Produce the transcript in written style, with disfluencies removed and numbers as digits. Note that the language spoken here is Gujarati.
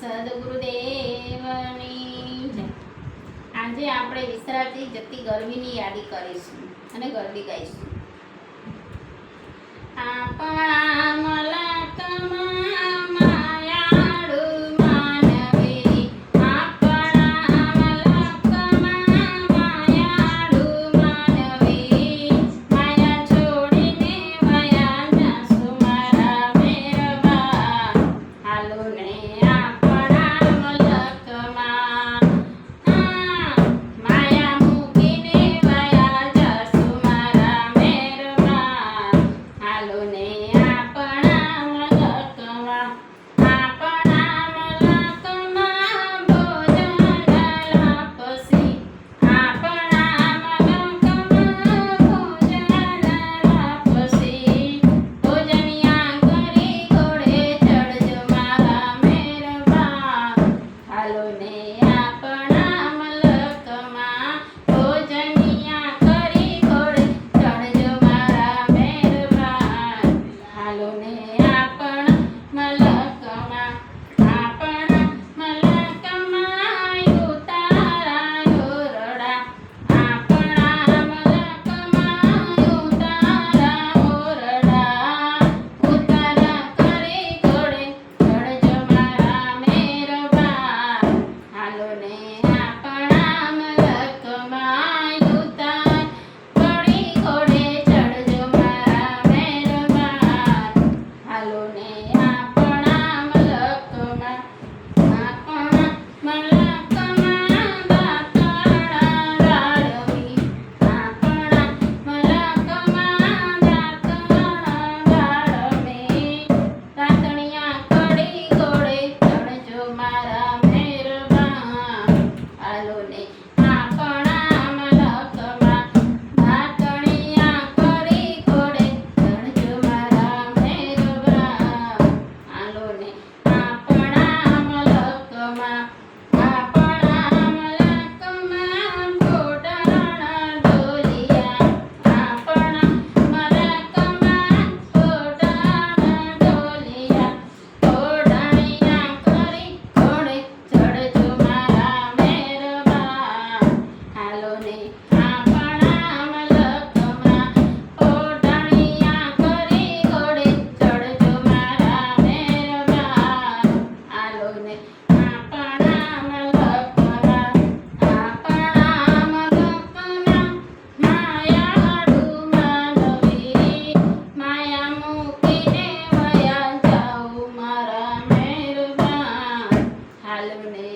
સદગુરુદેવની જય. આજે આપણે વિસરાતી જતી ગરમીની યાદી કરીશું અને ગરબી ગાઈશું. આપણા મલકમાં માયાળુ માનવે, આપણા મલકમાં માયાળુ માનવે, માયા છોડીને વયા જાશું મારા મેરબા. હાલો ને આપણા મલકમાં, માયા મૂકીને વયા જાશું મારા મેરબા. હાલો ને આપણા મલકમાં, આપણા મલકમાં ભોજન લાપસી, આપણા મલકમાં ભોજન લાપસી, ભોજનિયા કરી ઘોડે ચડજો મારા મેરબા. હાલો ને આપણા મલકમાં ભોજનિયા કરી ઘોડે ચડજો મારા મેરબા. હાલો ને આપણા મલકમાં, આપણા મલકમાં ઉતારા ઓરડા, આપણા મલકમાં ઉતારા ઓરડા, ઉતારા કરી ઘોડે ચડજો મારા મેરબા. હાલો ને આપણા મલકમાં ઉતાર કરી ઘોડે ચડજો મારા મેરબા. હાલો ને આપણા મલકમાં, આપણા મલકમાં દાંતણા રાળવી, આપણા મલકમાં દાંતણા રાળવી, દાંતણિયા કરી ઘોડે ચડજો મારા મેરબા. હાલો ને આપણા મલકમાં દાંતણિયા કરી ઘોડે ચડજો મારા મેરબા. હાલો ને આપણા મલકમાં, આપણા મલકમાં ઘોડાના ઢોલિયા, આપણા મલકમાં ઘોડાના ઢોલિયા, ઘોડાણિયા કરી ઘોડે ચડજો મારા મેરબા. હાલો ને આપણા મલકમાં ઘોડાણિયા કરી ઘોડે ચડજો મારા મેરબા. હાલો ને આપણા મલકમાં, આપણા મલકમાં માયાળુ માનવી, માયા મૂકીને વયા જાઉં મારા મેરબા. હાલો ને